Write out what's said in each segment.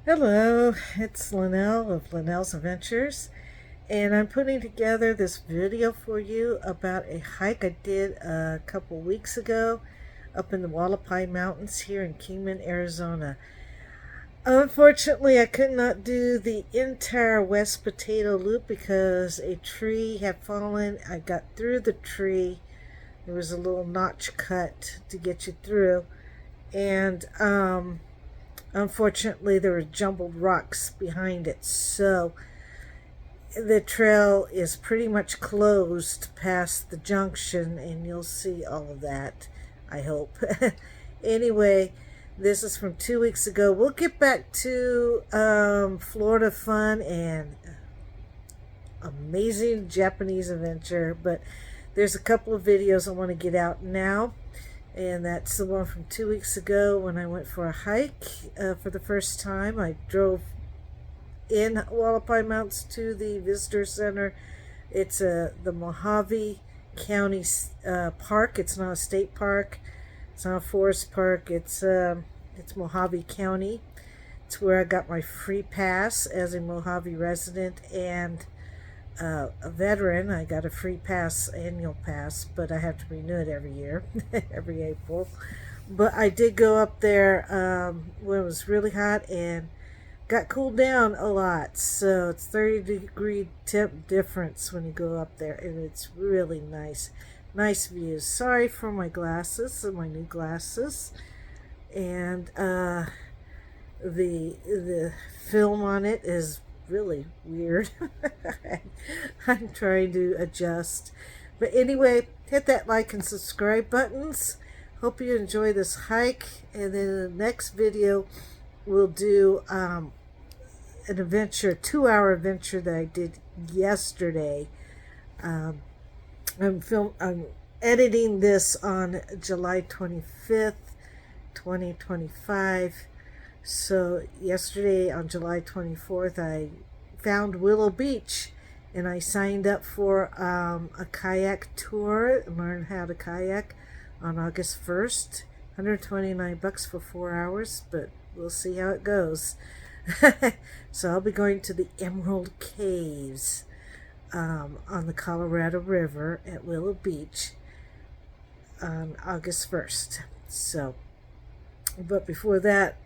Hello, it's Linnell of Linnell's Adventures, and I'm putting together this video for you about a hike I did a couple weeks ago up in the Hualapai Mountains here in Kingman, Arizona. Unfortunately, I could not do the entire West Potato Loop because a tree had fallen. I got through the tree. There was a little notch cut to get you through, and unfortunately, there were jumbled rocks behind it, so the trail is pretty much closed past the junction, and you'll see all of that, I hope. Anyway, this is from 2 weeks ago. We'll get back to Florida fun and amazing Japanese adventure, but there's a couple of videos I want to get out now. And that's the one from 2 weeks ago when I went for a hike for the first time. I drove in Hualapai Mountains to the visitor center. It's the Mojave County park. It's not a state park. It's not a forest park. It's Mojave County. It's where I got my free pass as a Mojave resident and a veteran. I got a free pass, annual pass, but I have to renew it every year, every April. But I did go up there when it was really hot and got cooled down a lot. So it's 30-degree temp difference when you go up there, and it's really nice. Nice views. Sorry for my glasses, my new glasses, and the film on it is really weird. I'm trying to adjust. But anyway, hit that like and subscribe buttons. Hope you enjoy this hike. And then in the next video, we'll do an adventure, 2-hour adventure that I did yesterday. I'm editing this on July 25th, 2025. So yesterday on July 24th, I found Willow Beach, and I signed up for a kayak tour, learn how to kayak on August 1st. $129 for 4 hours, but we'll see how it goes. So I'll be going to the Emerald Caves on the Colorado River at Willow Beach on August 1st. So, but before that,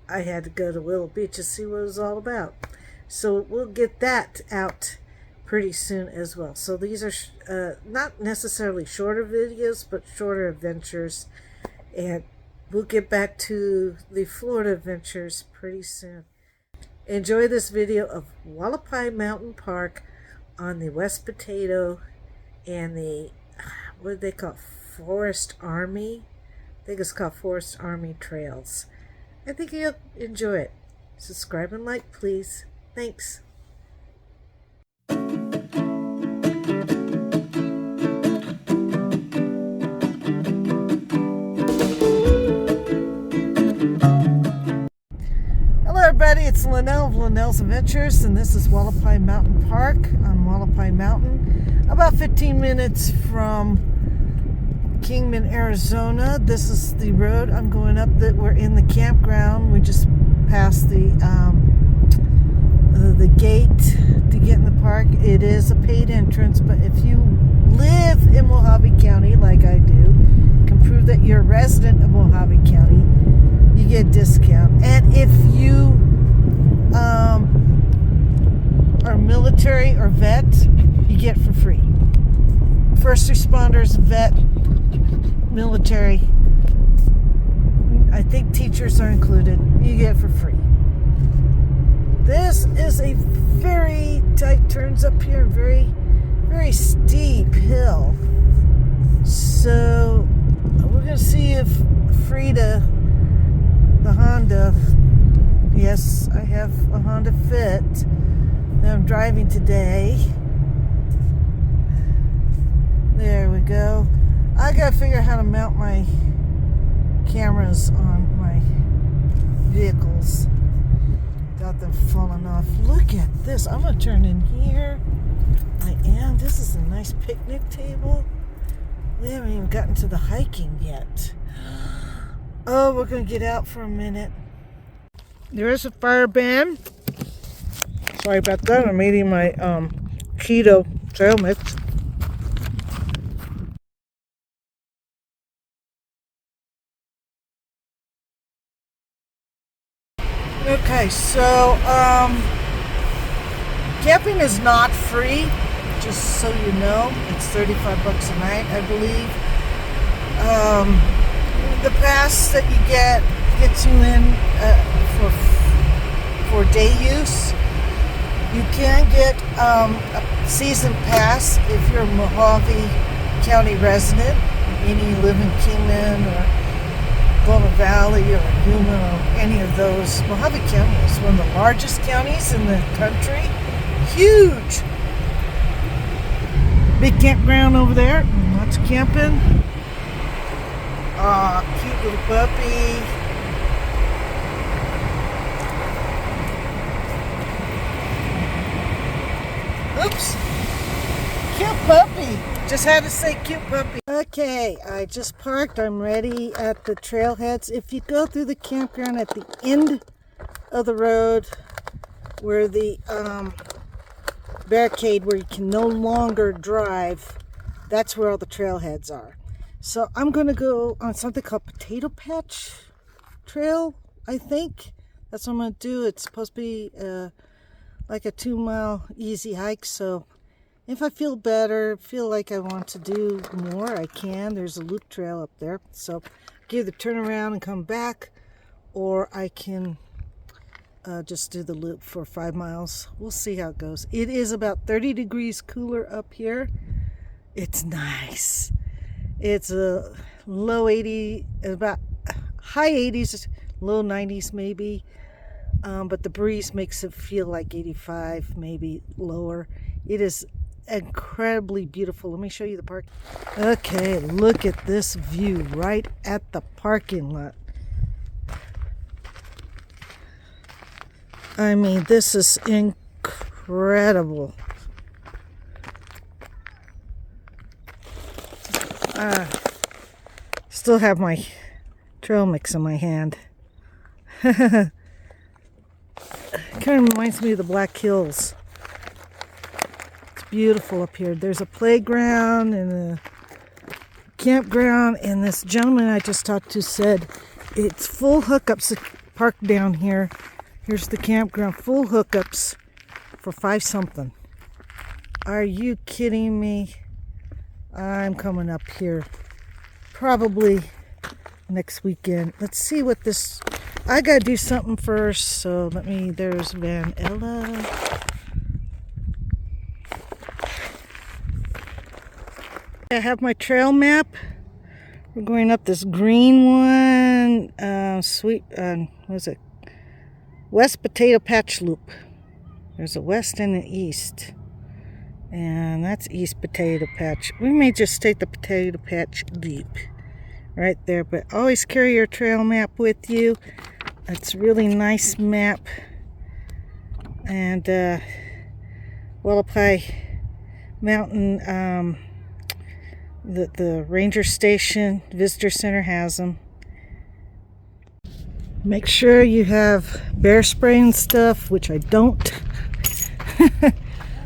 I had to go to Willow Beach to see what it was all about. So we'll get that out pretty soon as well. So these are not necessarily shorter videos, but shorter adventures. And we'll get back to the Florida adventures pretty soon. Enjoy this video of Hualapai Mountain Park on the West Potato and the, what do they call it? Forest Army? I think it's called Forest Army Trails. I think you'll enjoy it. Subscribe and like, please. Thanks. Hello everybody, it's Linnell of Linnell's Adventures, and this is Hualapai Mountain Park on Hualapai Mountain. About 15 minutes from Kingman, Arizona. This is the road I'm going up. That we're in the campground. We just passed the gate to get in the park. It is a paid entrance, but if you live in Mojave County like I do, can prove that you're a resident of Mojave County, you get a discount. And if you are military or vet, you get for free. First responders, vet, military, I think teachers are included, you get it for free. This is a very tight turns up here, very, very steep hill. So we're going to see if Frida, the Honda, yes, I have a Honda Fit that I'm driving today. There we go. I gotta figure out how to mount my cameras on my vehicles without them falling off. Look at this. I'm gonna turn in here. I am. This is a nice picnic table. We haven't even gotten to the hiking yet. Oh, we're gonna get out for a minute. There is a fire ban. Sorry about that. I'm eating my keto trail mix. Okay, so camping is not free, just so you know. It's $35 a night, I believe. The pass that you get gets you in for day use. You can get a season pass if you're a Mojave County resident, meaning you live in Kingman or Golden Valley or Yuma or any of those. Mojave County is one of the largest counties in the country. Huge! Big campground over there. Lots of camping. Cute little puppy. Oops. Cute puppy. Just had to say cute puppy. Okay, I just parked. I'm ready at the trailheads. If you go through the campground at the end of the road where the barricade where you can no longer drive, that's where all the trailheads are. So I'm going to go on something called Potato Patch Trail, I think. That's what I'm going to do. It's supposed to be like a 2-mile easy hike. So if I feel better, feel like I want to do more, I can. There's a loop trail up there. So I can either turn around and come back, or I can just do the loop for 5 miles. We'll see how it goes. It is about 30 degrees cooler up here. It's nice. It's a low 80, about high 80s, low 90s maybe. But the breeze makes it feel like 85, maybe lower. It is incredibly beautiful. Let me show you the park. Okay, look at this view right at the parking lot. I mean, this is incredible. Still have my trail mix in my hand. Kind of reminds me of the Black Hills. It's beautiful up here. There's a playground and a campground, and this gentleman I just talked to said it's full hookups parked down here. Here's the campground, full hookups for $5 something. Are you kidding me? I'm coming up here probably next weekend. Let's see what this, I gotta do something first, so there's Van Ella. I have my trail map. We're going up this green one, what is it? West Potato Patch Loop. There's a west and an east. And that's East Potato Patch. We may just take the Potato Patch Loop right there, but always carry your trail map with you. It's a really nice map. And Hualapai Mountain, the ranger station, visitor center has them. Make sure you have bear spray and stuff, which I don't.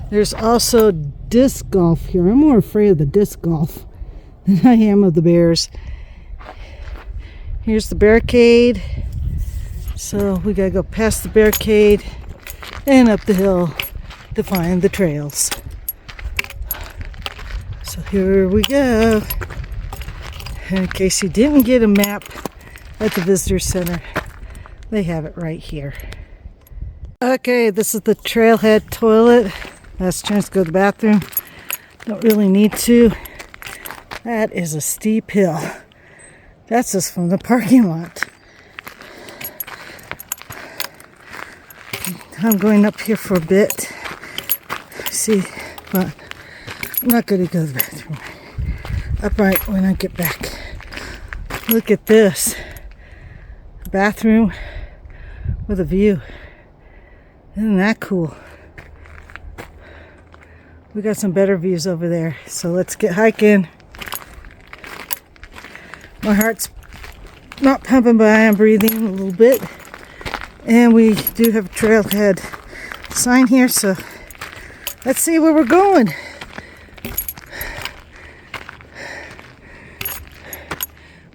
There's also disc golf here. I'm more afraid of the disc golf than I am of the bears. Here's the barricade. So we gotta go past the barricade and up the hill to find the trails. So here we go. In case you didn't get a map at the visitor center, they have it right here. Okay, this is the trailhead toilet. Last chance to go to the bathroom. Don't really need to. That is a steep hill. That's just from the parking lot. I'm going up here for a bit. See, but I'm not going to go to the bathroom. Up right when I get back. Look at this. Bathroom with a view. Isn't that cool? We got some better views over there. So let's get hiking. My heart's not pumping, but I am breathing a little bit. And we do have a trailhead sign here, so let's see where we're going.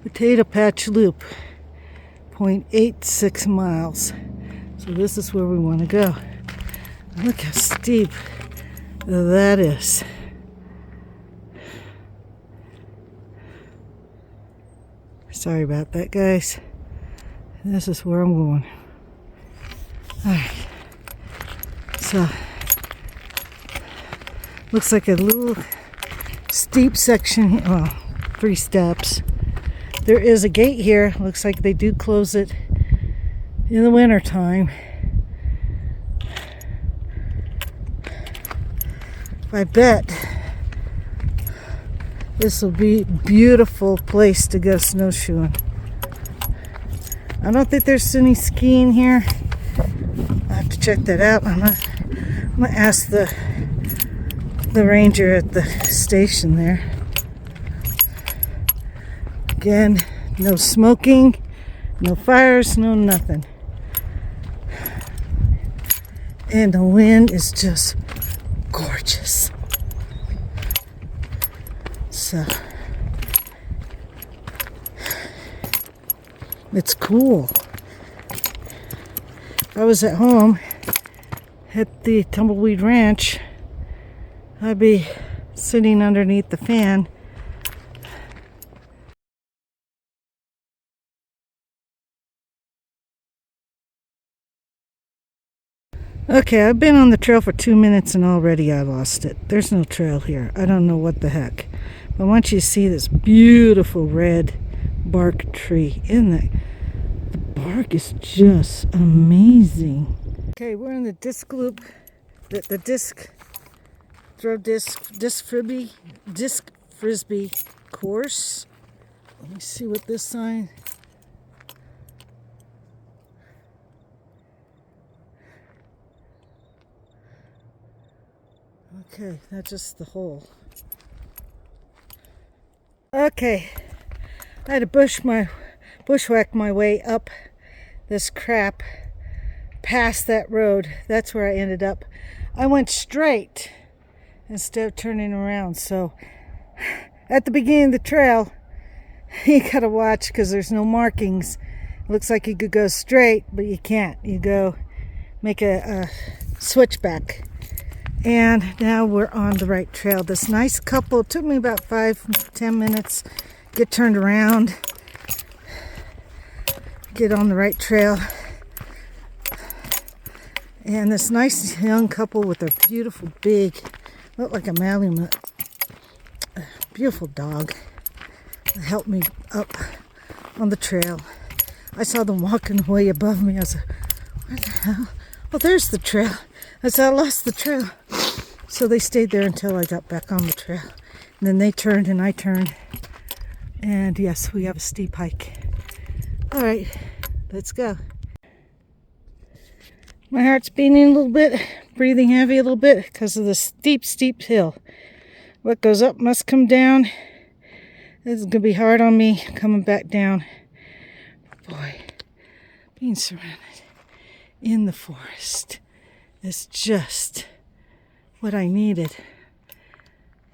Potato Patch Loop, 0.86 miles. So this is where we want to go. Look how steep that is. Sorry about that, guys. This is where I'm going. Alright. So, looks like a little steep section. Well, 3 steps. There is a gate here. Looks like they do close it in the winter time. I bet this will be a beautiful place to go snowshoeing. I don't think there's any skiing here. I have to check that out. I'm gonna ask the ranger at the station there. Again, no smoking, no fires, no nothing. And the wind is just gorgeous. So it's cool. If I was at home at the Tumbleweed Ranch, I'd be sitting underneath the fan. Okay, I've been on the trail for 2 minutes and already I lost it. There's no trail here. I don't know what the heck. But I want you to see this beautiful red bark tree. The bark is just amazing. Okay, we're in the disc loop, the disc frisbee course. Let me see what this sign. Okay, that's just the hole. Okay, I had to bushwhack my way up this crap past that road. That's where I ended up. I went straight instead of turning around. So at the beginning of the trail, you gotta watch because there's no markings. It looks like you could go straight, but you can't. You go make a switchback. And now we're on the right trail. This nice couple, it took me about 5-10 minutes, get turned around, get on the right trail. And this nice young couple with a beautiful big, look like a Malamute, beautiful dog, helped me up on the trail. I saw them walking way above me. I was like, what the hell? Well, there's the trail. I said, I lost the trail. So they stayed there until I got back on the trail. And then they turned and I turned. And yes, we have a steep hike. All right, let's go. My heart's beating a little bit, breathing heavy a little bit because of the steep, steep hill. What goes up must come down. This is going to be hard on me coming back down. Boy, being surrounded in the forest is just what I needed.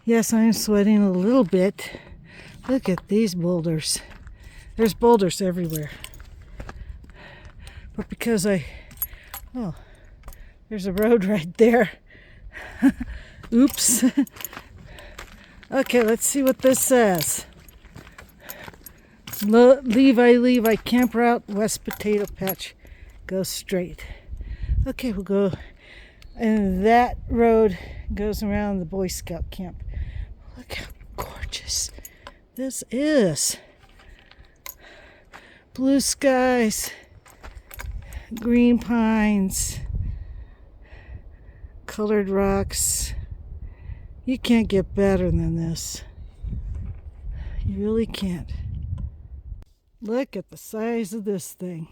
Yes, I am sweating a little bit. Look at these boulders. There's boulders everywhere. But because oh, there's a road right there. Oops. Okay, let's see what this says. Levi Camp Route, West Potato Patch. Go straight. Okay, we'll go. And that road goes around the Boy Scout camp. Look how gorgeous this is. Blue skies, green pines, colored rocks. You can't get better than this. You really can't. Look at the size of this thing.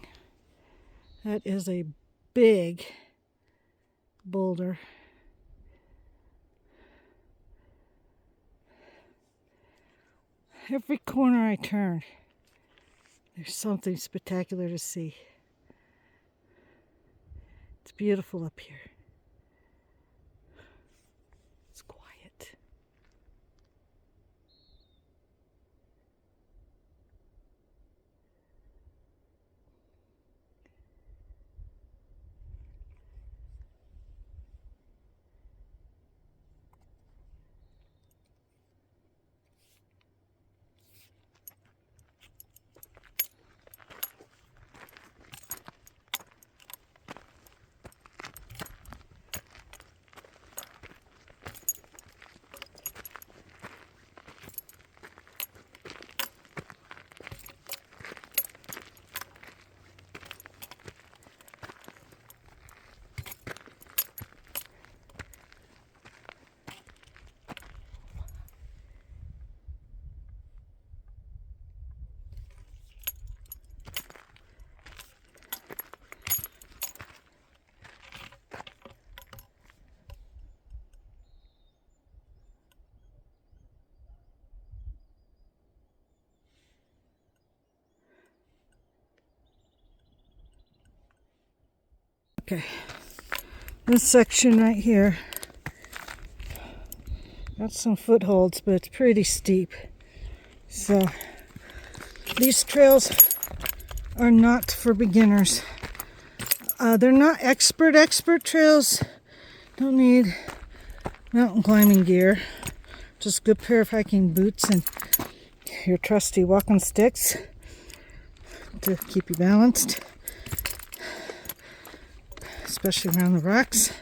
That is a big boulder. Every corner I turn, there's something spectacular to see. It's beautiful up here. It's quiet. Okay, this section right here got some footholds, but it's pretty steep. So these trails are not for beginners. They're not expert trails. Don't need mountain climbing gear. Just a good pair of hiking boots and your trusty walking sticks to keep you balanced, especially around the rocks.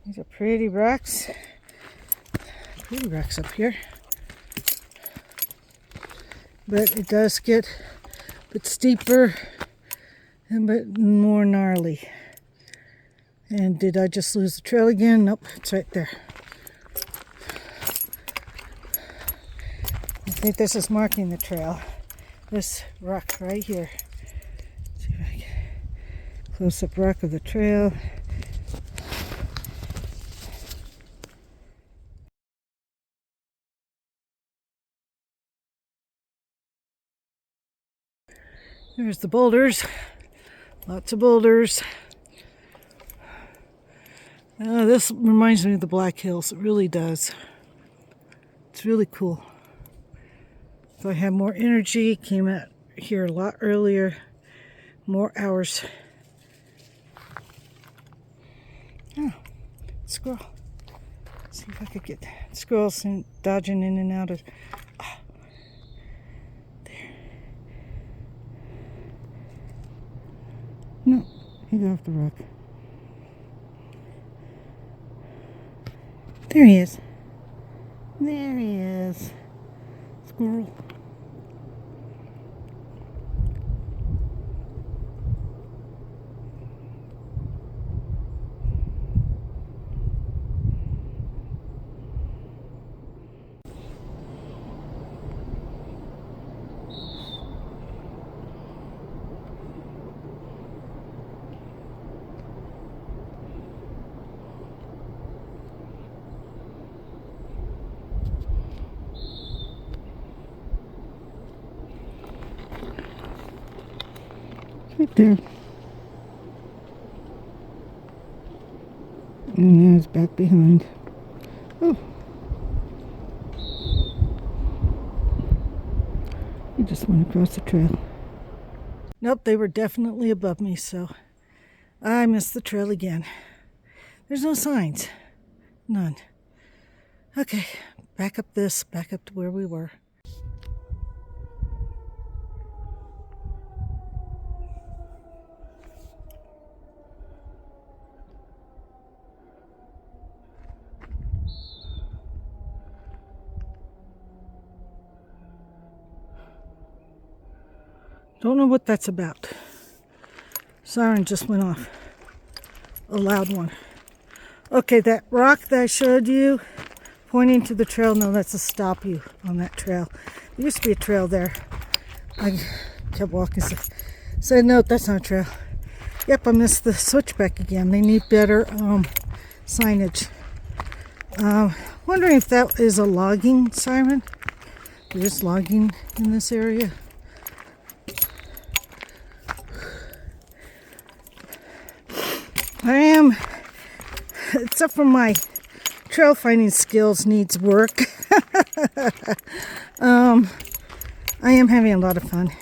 These are pretty rocks. Pretty rocks up here. But it does get a bit steeper and a bit more gnarly. And did I just lose the trail again? Nope, it's right there. I think this is marking the trail. This rock right here. Let's see if I can close up rock of the trail. There's the boulders. Lots of boulders. This reminds me of the Black Hills. It really does. It's really cool. So I have more energy. Came out here a lot earlier. More hours. Oh, squirrel. Let's see if I could get squirrels dodging in and out of. Oh, there. No, he got off the rock. There he is. There he is. Squirrel. Right there. And now it's back behind. Oh. You just went across the trail. Nope, they were definitely above me, so I missed the trail again. There's no signs. None. Okay, back up to where we were. Don't know what that's about. Siren just went off. A loud one. Okay, that rock that I showed you, pointing to the trail, no, that's a stop you on that trail. There used to be a trail there. I kept walking, said, no, that's not a trail. Yep, I missed the switchback again. They need better signage. Wondering if that is a logging siren. There's logging in this area. I am, except for my trail finding skills needs work. I am having a lot of fun.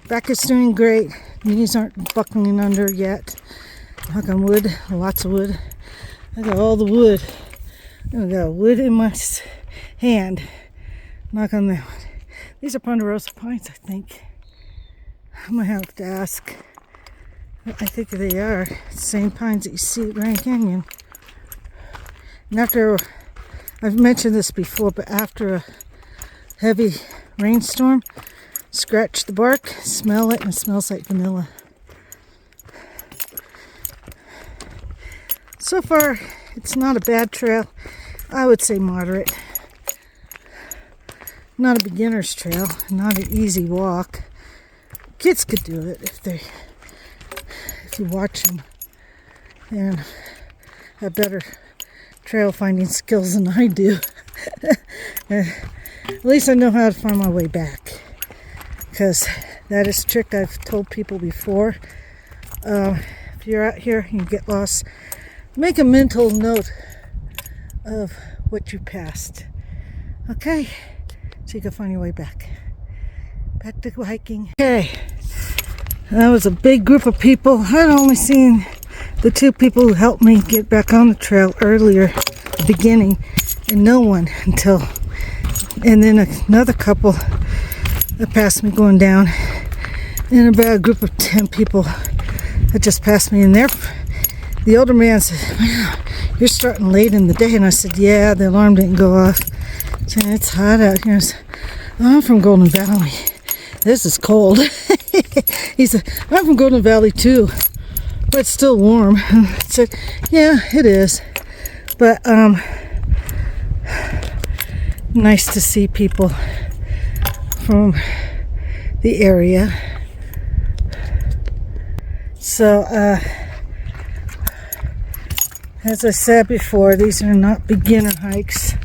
Back is doing great. Knees aren't buckling under yet. Knock on wood, lots of wood. I got all the wood. I got wood in my hand. Knock on that one. These are ponderosa pines, I think. I'm gonna have to ask. I think they are the same pines that you see at Grand Canyon. And after, I've mentioned this before, but after a heavy rainstorm, scratch the bark, smell it, and it smells like vanilla. So far, it's not a bad trail. I would say moderate. Not a beginner's trail, not an easy walk. Kids could do it if you watch them and have better trail finding skills than I do. At least I know how to find my way back, because that is a trick I've told people before. If you're out here and you get lost, make a mental note of what you passed. Okay, so you can find your way back to hiking. Okay, that was a big group of people. I'd only seen the two people who helped me get back on the trail earlier, the beginning, and no one until, and then another couple that passed me going down, and about a group of 10 people that just passed me. And the older man said, "Wow, you're starting late in the day." And I said, "Yeah, the alarm didn't go off. It's hot out here." I said, "I'm from Golden Valley. This is cold." He said, "I'm from Golden Valley too, but it's still warm." And I said, "Yeah, it is. But nice to see people from the area." So, as I said before, these are not beginner hikes,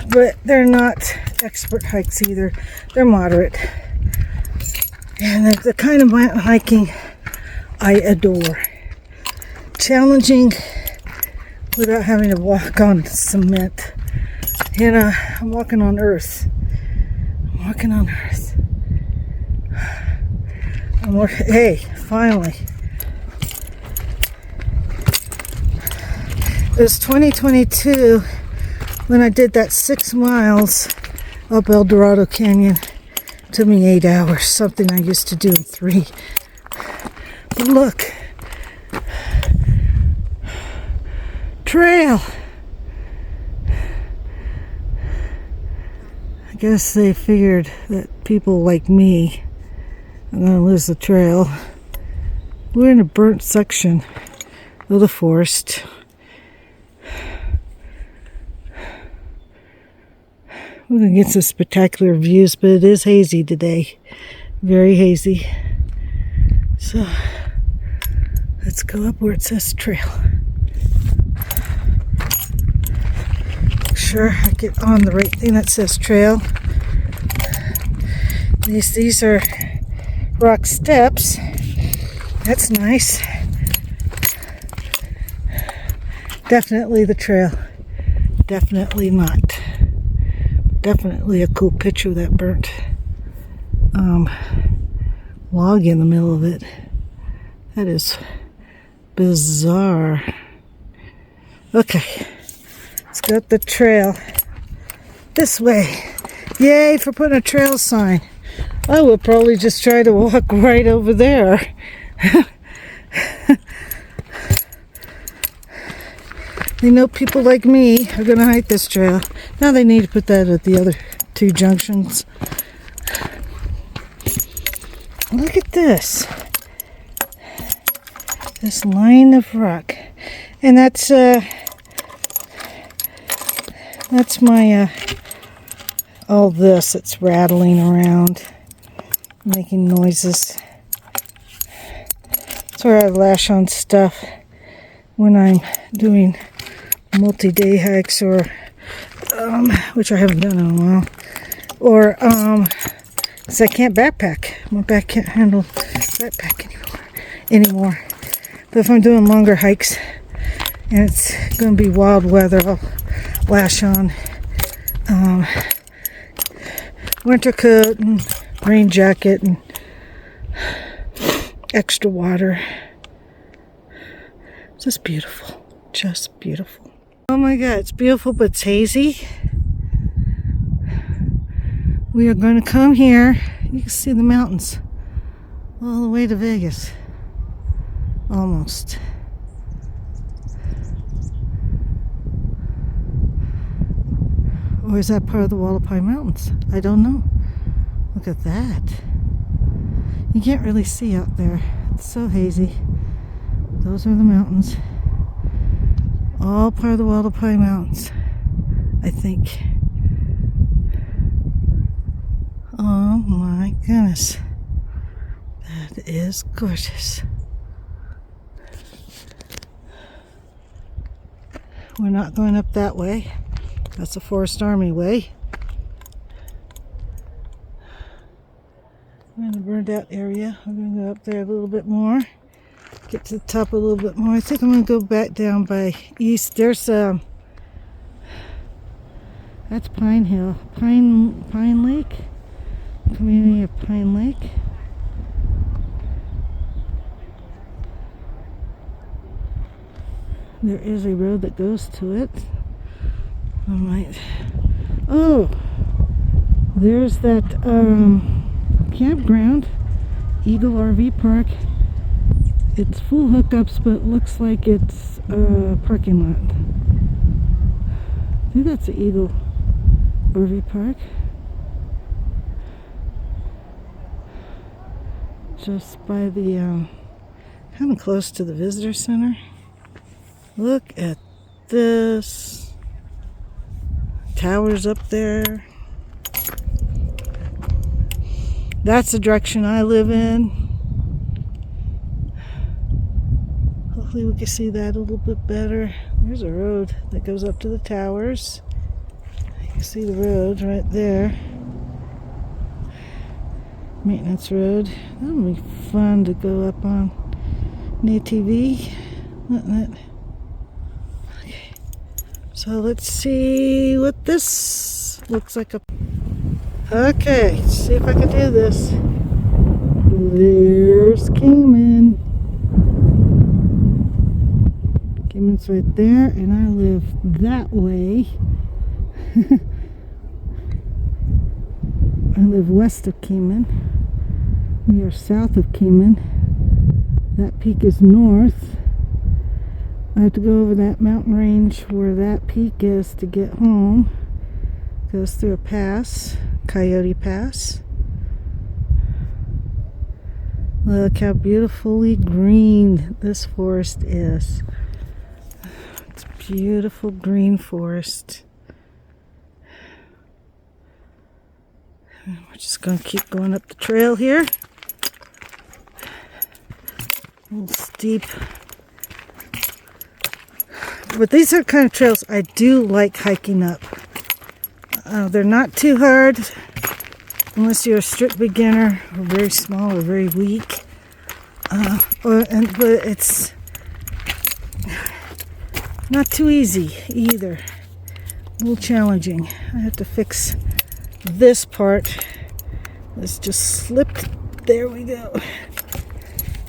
but they're not expert hikes either. They're moderate. And they're the kind of mountain hiking I adore. Challenging without having to walk on cement. You know, I'm walking on earth. Hey, finally. It was 2022 when I did that 6 miles up El Dorado Canyon. It took me 8 hours, something I used to do in 3. But look, trail. I guess they figured that people like me are going to lose the trail. We're in a burnt section of the forest. We're going to get some spectacular views, but it is hazy today. Very hazy. So, let's go up where it says trail. Make sure I get on the right thing that says trail. These are rock steps. That's nice. Definitely the trail. Definitely not. Definitely a cool picture of that burnt log in the middle of it. That is bizarre. Okay, let's go up the trail this way. Yay for putting a trail sign. I would probably just try to walk right over there. They know people like me are going to hike this trail. Now they need to put that at the other 2 junctions. Look at this. This line of rock. And that's my, all this. It's rattling around, making noises. That's where I lash on stuff when I'm doing multi-day hikes, or which I haven't done in a while, or because I can't backpack. My back can't handle backpack anymore. But if I'm doing longer hikes and it's going to be wild weather, I'll lash on winter coat and rain jacket and extra water. Just beautiful. Just beautiful. Oh my God, it's beautiful, but it's hazy. We are going to come here. You can see the mountains all the way to Vegas. Almost. Or is that part of the Hualapai Mountains? I don't know. Look at that. You can't really see out there. It's so hazy. Those are the mountains. All part of the Hualapai Mountains, I think. Oh my goodness. That is gorgeous. We're not going up that way. That's the Forest Army way. We're in the burned out area. I'm going to go up there a little bit more. Get to the top a little bit more. I think I'm going to go back down by east. There's that's Pine Hill. Pine Lake. Community of Pine Lake. There is a road that goes to it. I might. Oh, there's that campground, Eagle RV Park. It's full hookups, but it looks like it's a parking lot. I think that's the Eagle RV Park. Just by the, kind of close to the visitor center. Look at this. Towers up there. That's the direction I live in. Hopefully we can see that a little bit better. There's a road that goes up to the towers. You can see the road right there. Maintenance road. That'll be fun to go up on an ATV, wouldn't it? Okay. So let's see what this looks like. Okay, let's see if I can do this. There's Kingman. Kingman's right there, and I live that way. I live west of Kingman. We are south of Kingman. That peak is north. I have to go over that mountain range where that peak is to get home. Goes through a pass, Coyote Pass. Look how beautifully green this forest is. It's beautiful green forest. We're just going to keep going up the trail here. A little steep. But these are kind of trails I do like hiking up. They're not too hard unless you're a strict beginner or very small or very weak. But it's not too easy either. A little challenging. I have to fix this part. It's just slipped. There we go.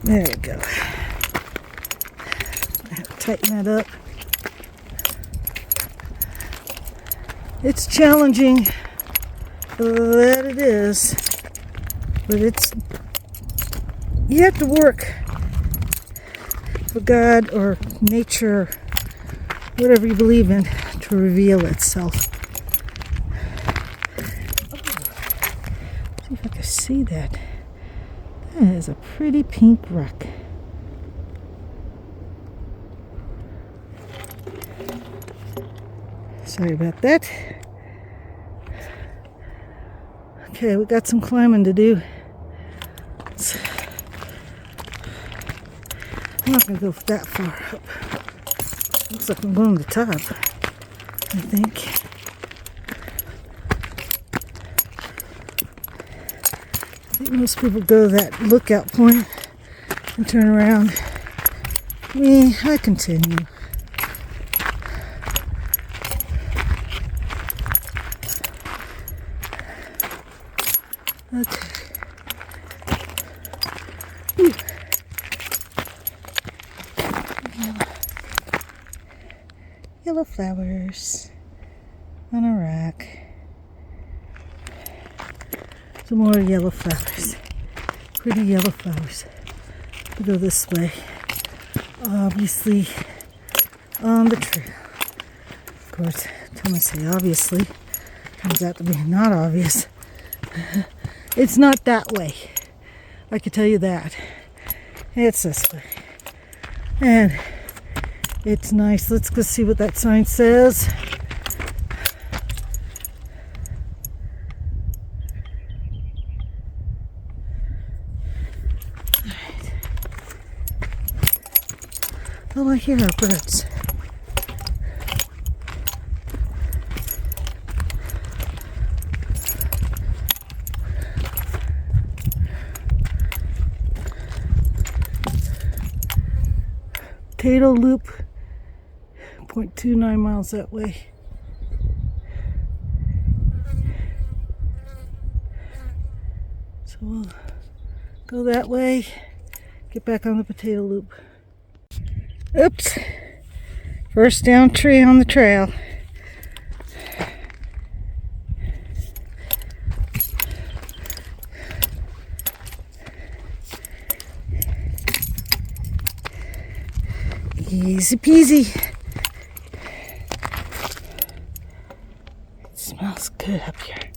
There we go. I have to tighten that up. It's challenging, that it is, but you have to work for God or nature, whatever you believe in, to reveal itself. See if I can see that. That is a pretty pink rock. Sorry about that. Okay, we got some climbing to do. I'm not going to go that far up. Looks like I'm going to the top, I think. I think most people go to that lookout point and turn around I continue. Okay. Ooh. Yellow flowers on a rock. Some more yellow flowers. Pretty yellow flowers. We go this way. Obviously on the trail. Of course, time I say obviously, turns out to be not obvious. It's not that way. I can tell you that. It's this way. And it's nice. Let's go see what that sign says. Alright. All I hear are birds. Potato Loop, 0.29 miles that way. So we'll go that way, get back on the Potato Loop. Oops, first down tree on the trail. Easy peasy. It smells good up here.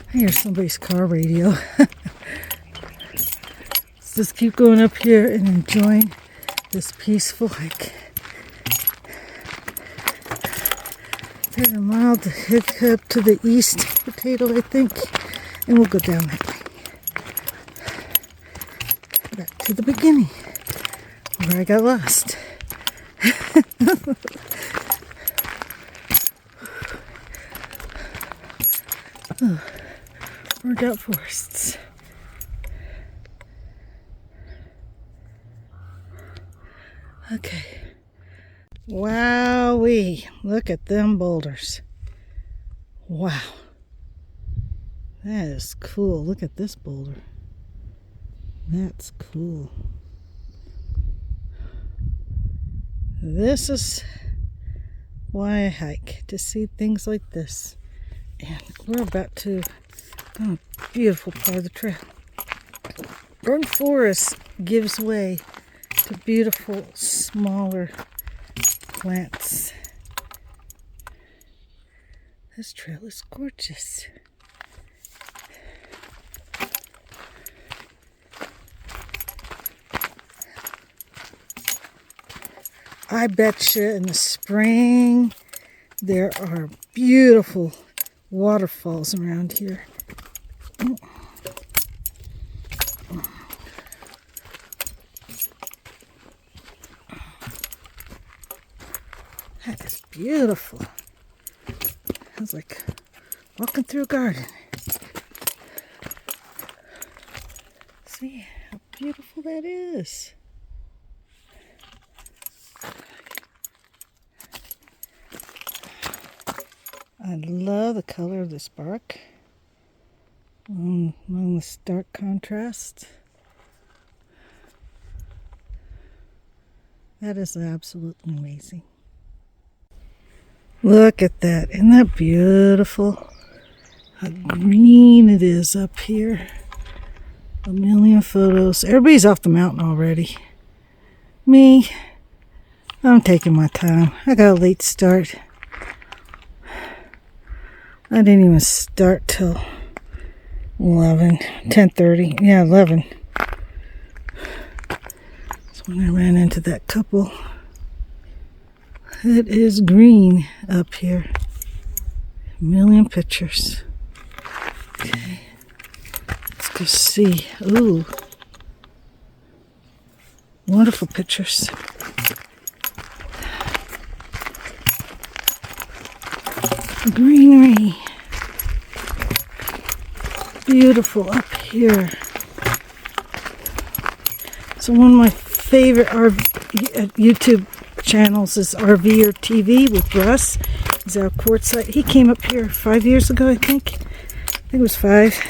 I hear somebody's car radio. Let's just keep going up here and enjoying this peaceful hike. There's a mild hiccup to the east, Potato, I think, and we'll go down that way. Back to the beginning, where I got lost. Oh, burned out forests. Okay. Wowee, look at them boulders. Wow. That is cool. Look at this boulder. That's cool. This is why I hike, to see things like this. And we're about to go on a beautiful part of the trail. Burnt forest gives way to beautiful, smaller plants. This trail is gorgeous. I betcha in the spring there are beautiful waterfalls around here. That is beautiful. I was like walking through a garden. See how beautiful that is. I love the color of this bark along this stark contrast. That is absolutely amazing. Look at that. Isn't that beautiful? How green it is up here. A million photos. Everybody's off the mountain already. Me, I'm taking my time. I got a late start. I didn't even start till 10:30. Yeah, 11. That's when I ran into that couple. It is green up here. A million pictures. Okay. Let's go see. Ooh. Wonderful pictures. Greenery. Beautiful up here. So one of my favorite YouTube channels is RV or TV with Russ. He's out Quartzsite. He came up here 5 years ago, I think. I think it was 5.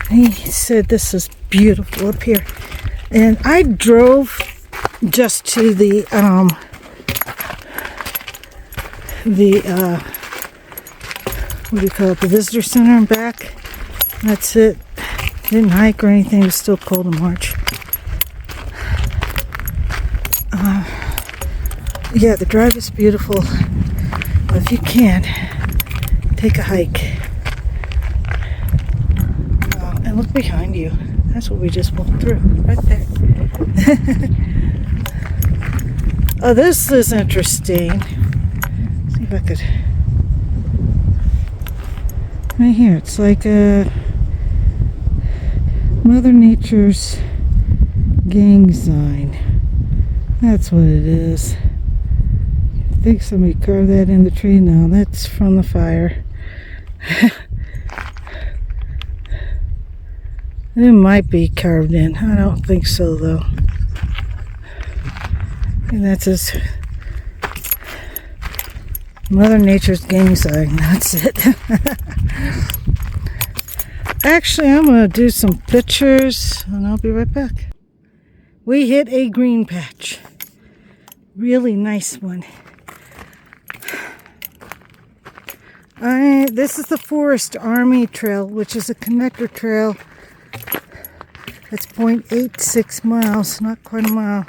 He said this is beautiful up here. And I drove just to the what do you call it, the visitor center and back. That's it. Didn't hike or anything. It was still cold in March. Yeah, the drive is beautiful. If you can, take a hike. And look behind you. That's what we just walked through, right there. Oh, this is interesting. Let's see if I could. Right here, it's like Mother Nature's gang sign. That's what it is. I think somebody carved that in the tree. No, that's from the fire. It might be carved in. I don't think so, though. And that's his Mother Nature's gang sign. That's it. Actually, I'm going to do some pictures, and I'll be right back. We hit a green patch. Really nice one. This is the Forest Army Trail, which is a connector trail. It's 0.86 miles, not quite a mile,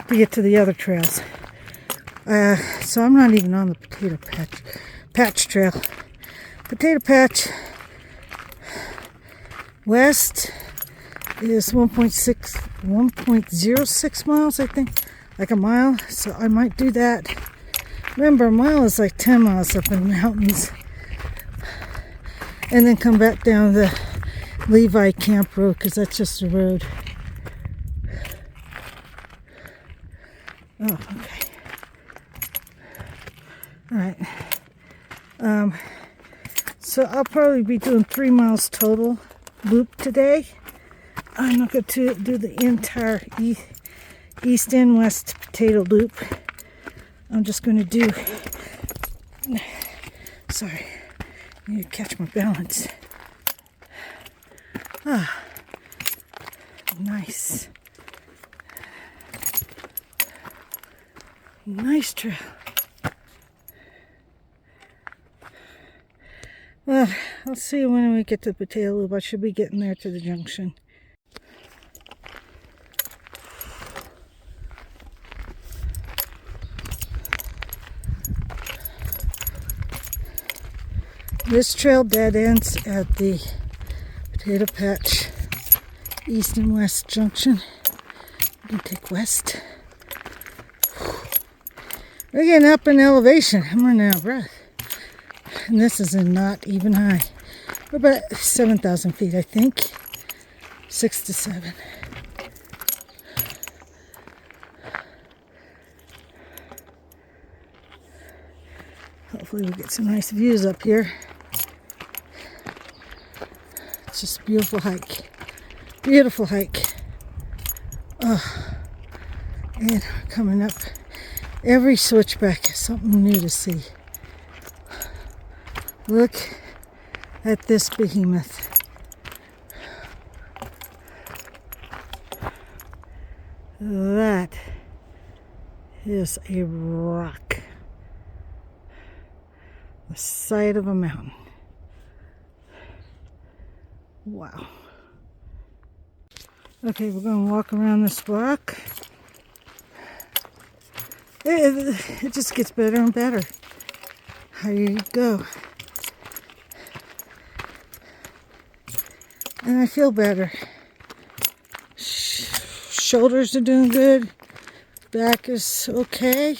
to get to the other trails. So I'm not even on the Potato Patch Trail. Potato Patch West is 1.06 miles, I think, like a mile. So I might do that. Remember, a mile is like 10 miles up in the mountains. And then come back down the Levi Camp Road, because that's just a road. Oh, okay. Alright. So I'll probably be doing 3 miles total loop today. I'm not going to do the entire east and west potato loop. I'm just going to do, sorry, I need to catch my balance. Ah, nice. Nice trail. Well, I'll see you when we get to the potato loop. I should be getting there to the junction. This trail dead ends at the Potato Patch East and West Junction. You can take west. We're getting up in elevation. I'm running out of breath. And this is not even high. We're about 7,000 feet, I think. 6 to 7. Hopefully we get some nice views up here. It's just a beautiful hike. Beautiful hike. Oh, and coming up. Every switchback is something new to see. Look at this behemoth. That is a rock. The side of a mountain. Wow. Okay, we're going to walk around this block. It just gets better and better. Here you go. And I feel better. Shoulders are doing good. Back is okay.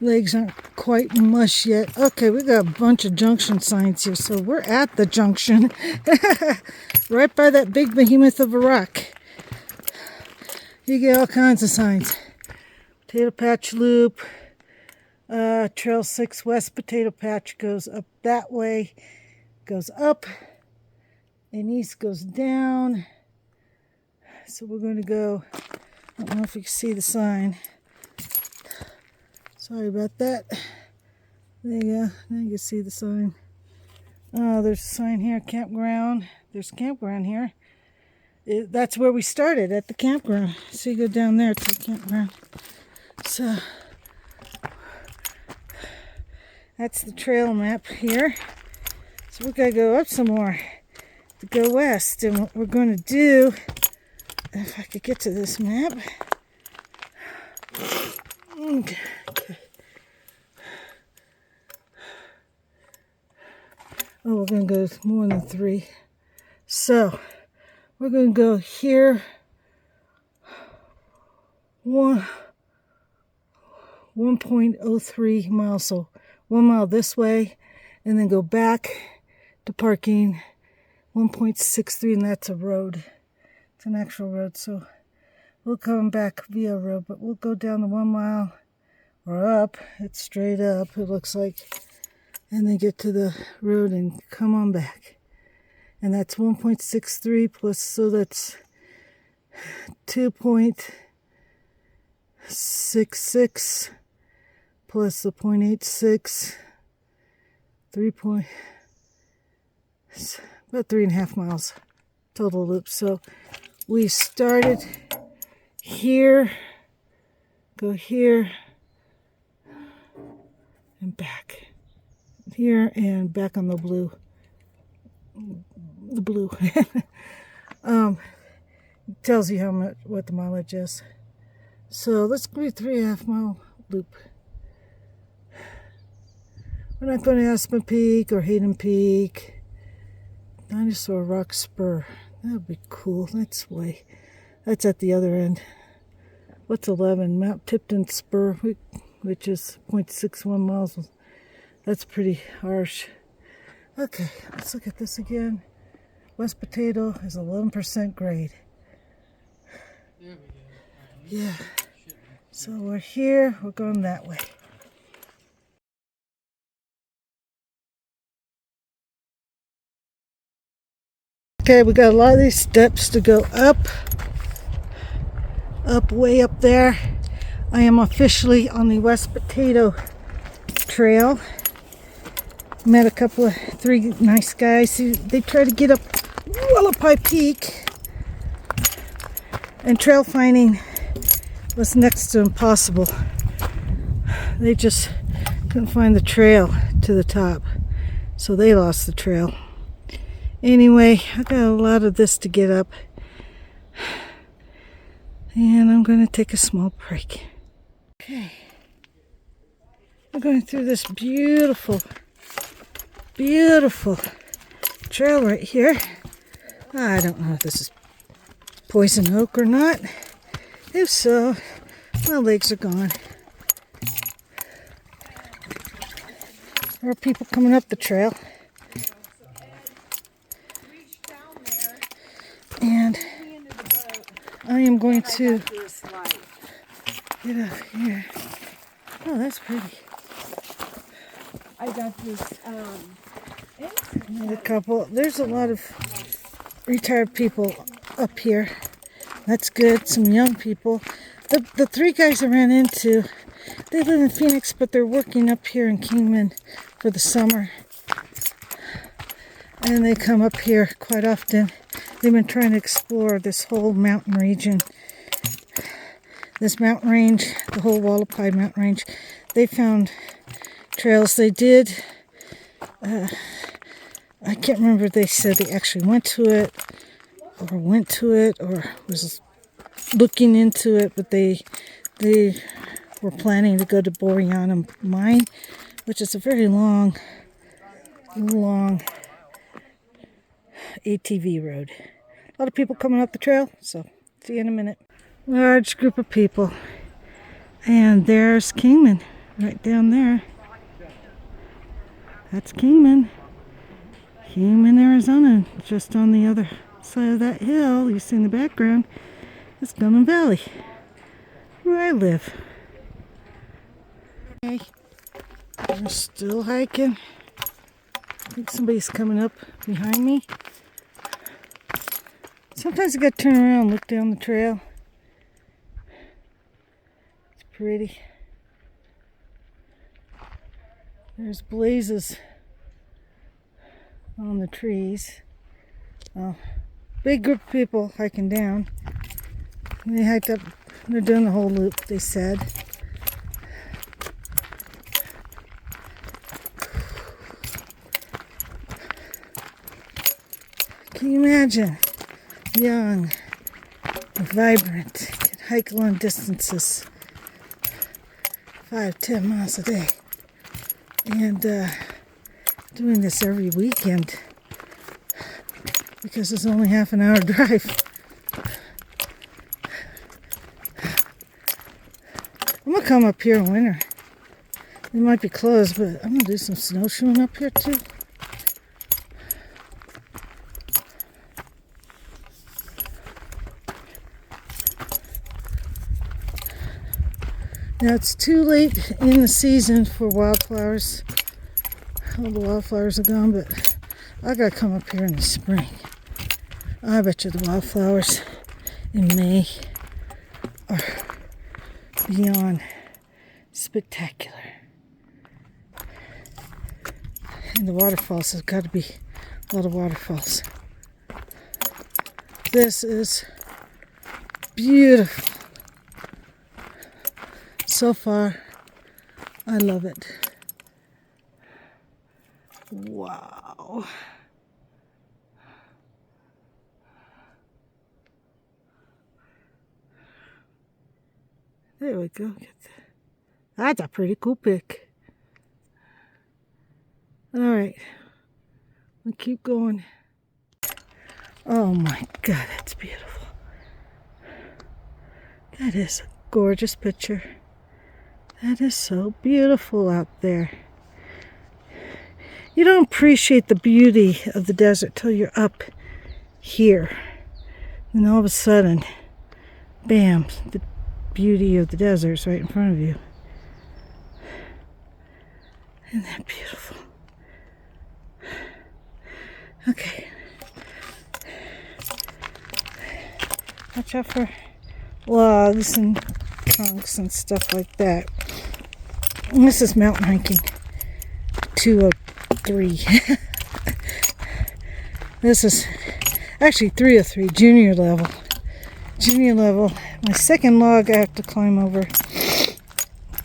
Legs aren't quite mush yet. Okay, we got a bunch of junction signs here. So we're at the junction. Right by that big behemoth of a rock. You get all kinds of signs. Potato Patch Loop. Trail 6 West Potato Patch goes up that way. Goes up. And east goes down. So we're going to go, I don't know if you can see the sign. Sorry about that. There you go. Now you can see the sign. Oh, there's a sign here, campground. There's a campground here. That's where we started, at the campground. So you go down there to the campground. So that's the trail map here. So we're going to go up some more to go west. And what we're going to do, if I could get to this map. Okay. Oh, we're going to go more than 3. So we're going to go here. 1.03 miles. So 1 mile this way, and then go back to parking 1.63, and that's a road. It's an actual road. So we'll come back via road, but we'll go down the 1 mile or up. It's straight up, it looks like. And then get to the road and come on back. And that's 1.63 plus, so that's 2.66 plus the 0.86, about 3.5 miles total loop. So we started here, go here, and back. Here and back on the blue. Tells you how much, what the mileage is. So let's go 3.5 mile loop. We're not going to Aspen Peak or Hayden Peak. Dinosaur Rock Spur. That would be cool. That's at the other end. What's 11? Mount Tipton Spur, which is 0.61 miles. That's pretty harsh. Okay, let's look at this again. West Potato is 11% grade. There we go. Yeah. So we're here, we're going that way. Okay, we got a lot of these steps to go up, way up there. I am officially on the West Potato Trail. Met a couple of 3 nice guys. They tried to get up Hualapai Peak, and trail finding was next to impossible. They just couldn't find the trail to the top, so they lost the trail. Anyway, I got a lot of this to get up, and I'm going to take a small break. Okay, we're going through this beautiful trail right here. I don't know if this is poison oak or not. If so, my legs are gone. There are people coming up the trail. And I am going to get up here. Oh, that's pretty. I got this, a couple. There's a lot of retired people up here. That's good. Some young people. The 3 guys I ran into, they live in Phoenix, but they're working up here in Kingman for the summer. And they come up here quite often. They've been trying to explore this whole mountain region. This mountain range, the whole Hualapai Mountain Range. They found trails. They did, I can't remember if they said they actually went to it or was looking into it, but they were planning to go to Boreana Mine, which is a very long ATV road. A lot of people coming up the trail, so see you in a minute. Large group of people. And there's Kingman right down there. That's Kingman, Arizona. Just on the other side of that hill you see in the background is Kingman Valley, where I live. Okay, we're still hiking. I think somebody's coming up behind me. Sometimes I gotta turn around and look down the trail. It's pretty. There's blazes on the trees. Oh, big group of people hiking down. They hiked up, they're doing the whole loop, they said. Can you imagine? Young, vibrant, can hike long distances, 5-10 miles a day. And doing this every weekend because it's only half an hour drive. I'm gonna come up here in winter. It might be closed, but I'm gonna do some snowshoeing up here too. Now it's too late in the season for wildflowers. All the wildflowers are gone, but I gotta come up here in the spring. I bet you the wildflowers in May are beyond spectacular. And the waterfalls, there's got to be a lot of waterfalls. This is beautiful. So far, I love it. Wow. There we go. That's a pretty cool pic. All right, we'll keep going. Oh my God, that's beautiful. That is a gorgeous picture. That is so beautiful out there. You don't appreciate the beauty of the desert till you're up here. And all of a sudden, bam, the beauty of the desert is right in front of you. Isn't that beautiful? Okay. Watch out for logs and trunks and stuff like that. And this is mountain hiking 203. This is actually 303, junior level. Junior level. My second log I have to climb over.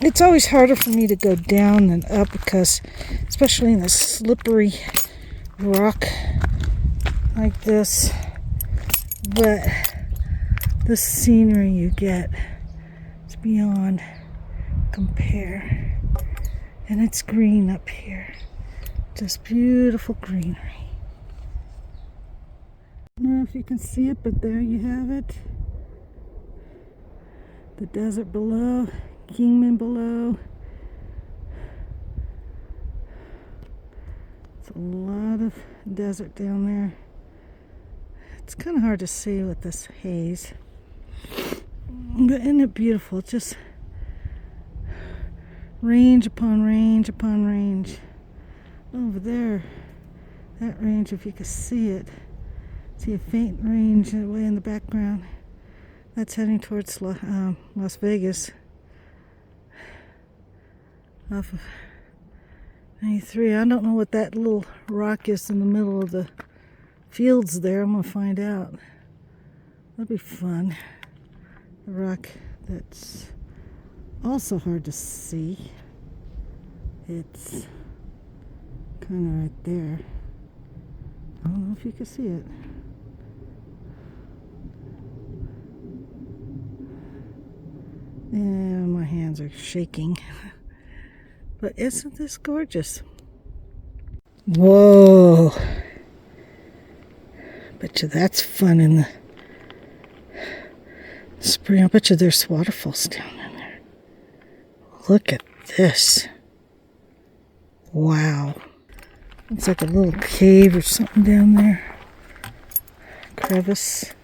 It's always harder for me to go down than up because, especially in a slippery rock like this, but the scenery you get is beyond compare. And it's green up here. Just beautiful greenery. I don't know if you can see it, but there you have it. The desert below, Kingman below. It's a lot of desert down there. It's kind of hard to see with this haze. But isn't it beautiful? Just range upon range upon range. Over there, that range, if you can see it, see a faint range way in the background. That's heading towards Las Vegas. Off of 93. I don't know what that little rock is in the middle of the fields there. I'm going to find out. That'll be fun. The rock that's also hard to see. It's kind of right there. I don't know if you can see it. Yeah, my hands are shaking. But isn't this gorgeous? Whoa. Bet you that's fun in the spring. I bet you there's waterfalls down in there. Look at this. Wow. Looks like a little cave or something down there. Crevice.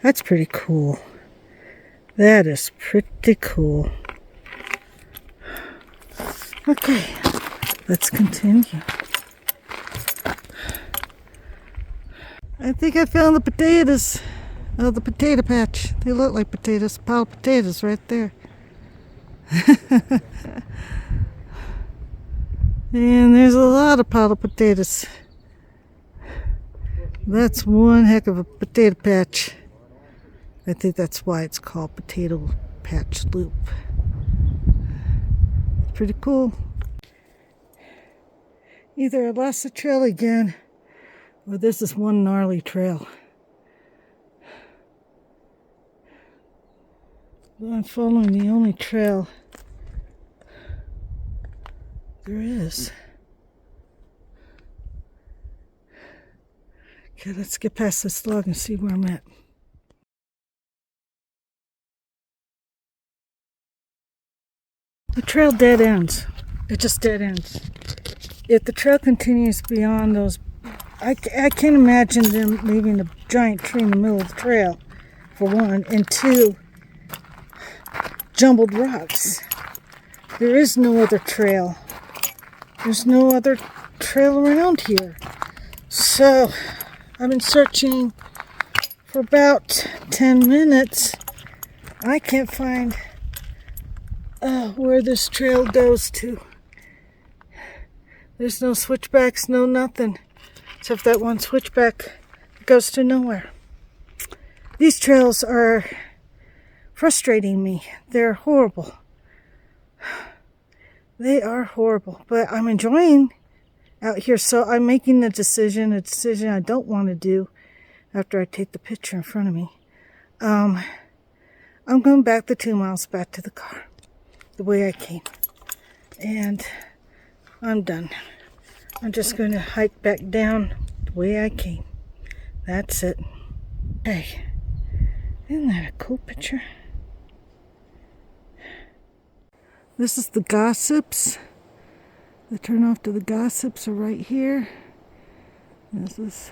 That's pretty cool. That is pretty cool. Okay, let's continue. I think I found the potatoes. Oh, the potato patch. They look like potatoes. A pile of potatoes right there. And there's a lot of pile of potatoes. That's one heck of a potato patch. I think that's why it's called Potato Patch Loop. Pretty cool. Either I lost the trail again, or this is one gnarly trail. But I'm following the only trail there is. Okay, let's get past this log and see where I'm at. The trail dead ends. It just dead ends. If the trail continues beyond those, I can't imagine them leaving a giant tree in the middle of the trail, for one, and two, jumbled rocks. There is no other trail. There's no other trail around here. So, I've been searching for about 10 minutes. I can't find where this trail goes to. There's no switchbacks, no nothing. Except that one switchback goes to nowhere. These trails are frustrating me. They're horrible. They are horrible. But I'm enjoying out here. So I'm making a decision I don't want to do after I take the picture in front of me. I'm going back the 2 miles back to the car. The way I came. And I'm done. I'm just going to hike back down the way I came. That's it. Hey, isn't that a cool picture? This is the Gossips. The turnoff to the Gossips are right here. There's this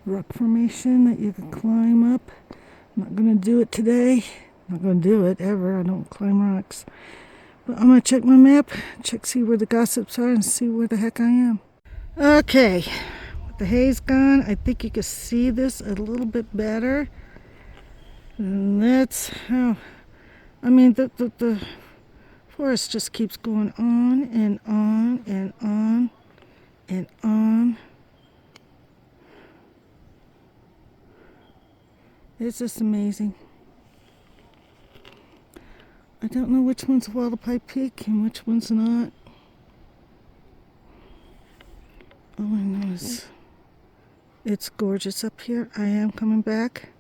rock formation that you can climb up. I'm not going to do it today. I'm not going to do it ever. I don't climb rocks. But I'm going to check my map, see where the Gossips are, and see where the heck I am. Okay, with the haze gone, I think you can see this a little bit better. And that's how, I mean, the forest just keeps going on and on and on and on. It's just amazing. I don't know which one's Hualapai Peak and which one's not. All I know is it's gorgeous up here. I am coming back.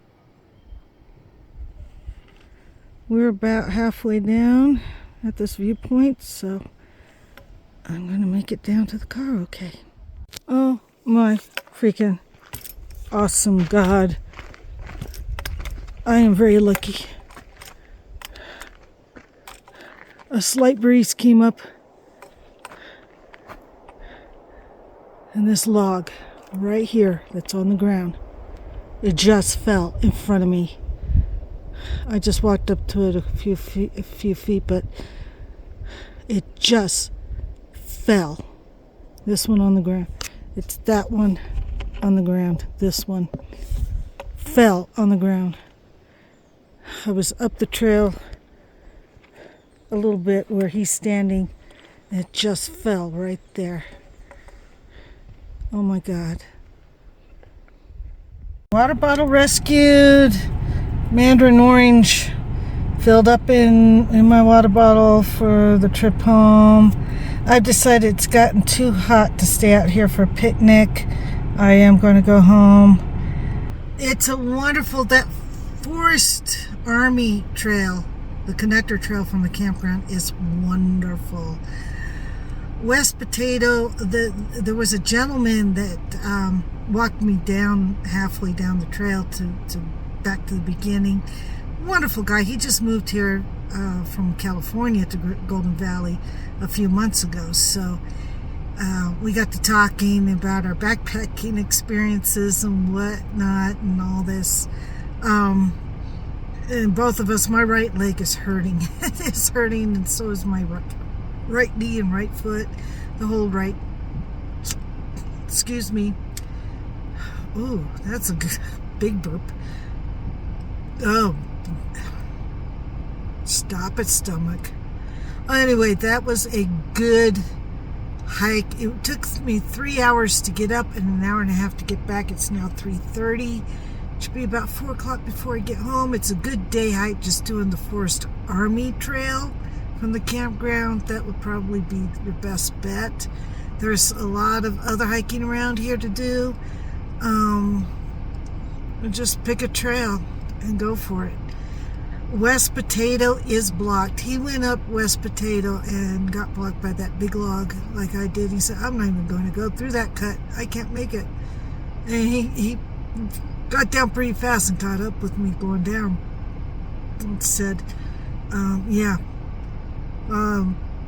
We're about halfway down at this viewpoint, so I'm going to make it down to the car okay. Oh my freaking awesome God. I am very lucky. A slight breeze came up, and this log right here that's on the ground, it just fell in front of me. I just walked up to it a few feet, but it just fell. This one on the ground. It's that one on the ground. This one fell on the ground. I was up the trail a little bit where he's standing, and it just fell right there. Oh my God. Water bottle rescued. Mandarin orange filled up in my water bottle for the trip home. I've decided it's gotten too hot to stay out here for a picnic. I am going to go home. It's a wonderful, that Forest Army trail, the connector trail from the campground, is wonderful. West Potato, there was a gentleman that walked me down halfway down the trail to back to the beginning. Wonderful guy. He just moved here from California to Golden Valley a few months ago. So we got to talking about our backpacking experiences and whatnot and all this. And both of us, my right leg is hurting. It's hurting, and so is my right knee and right foot. The whole right, excuse me. Ooh, that's a good, big burp. Oh, stop it, stomach. Anyway, that was a good hike. It took me 3 hours to get up and an hour and a half to get back. It's now 3:30. It should be about 4 o'clock before I get home. It's a good day hike, just doing the Forest Army Trail from the campground. That would probably be your best bet. There's a lot of other hiking around here to do. Just pick a trail and go for it. West Potato is blocked. He went up West Potato and got blocked by that big log like I did. He said, I'm not even going to go through that cut. I can't make it. And he got down pretty fast and caught up with me going down. And said,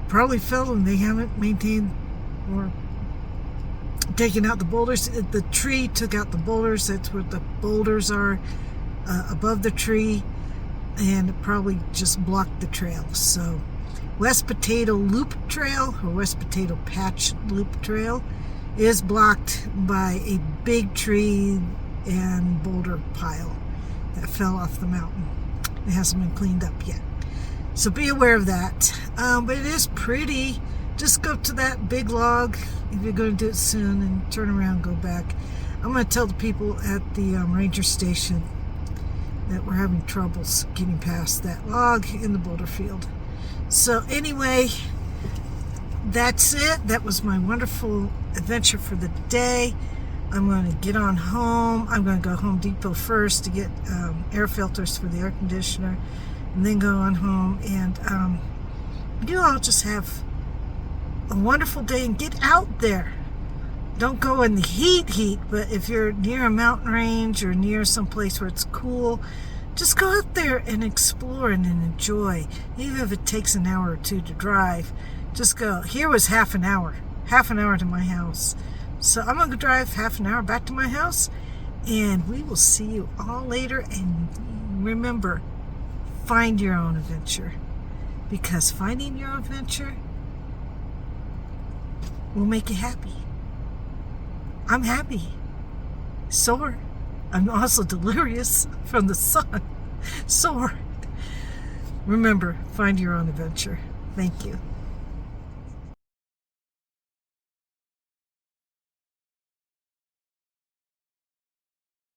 probably fell and they haven't maintained or taken out the boulders. The tree took out the boulders. That's where the boulders are, above the tree. And it probably just blocked the trail. So West Potato Loop Trail, or West Potato Patch Loop Trail, is blocked by a big tree and boulder pile that fell off the mountain. It hasn't been cleaned up yet. So be aware of that. But it is pretty. Just go to that big log if you're going to do it soon and turn around and go back. I'm going to tell the people at the ranger station that we're having troubles getting past that log in the boulder field. So anyway, that's it. That was my wonderful adventure for the day. I'm going to get on home. I'm going to go Home Depot first to get air filters for the air conditioner, and then go on home. And you all just have a wonderful day and get out there. Don't go in the heat, but if you're near a mountain range or near some place where it's cool, just go out there and explore and enjoy. Even if it takes an hour or two to drive, just go. Here was half an hour to my house. So I'm going to drive half an hour back to my house, and we will see you all later. And remember, find your own adventure, because finding your own adventure will make you happy. I'm happy. Sore. I'm also delirious from the sun. Sore. Remember, find your own adventure. Thank you.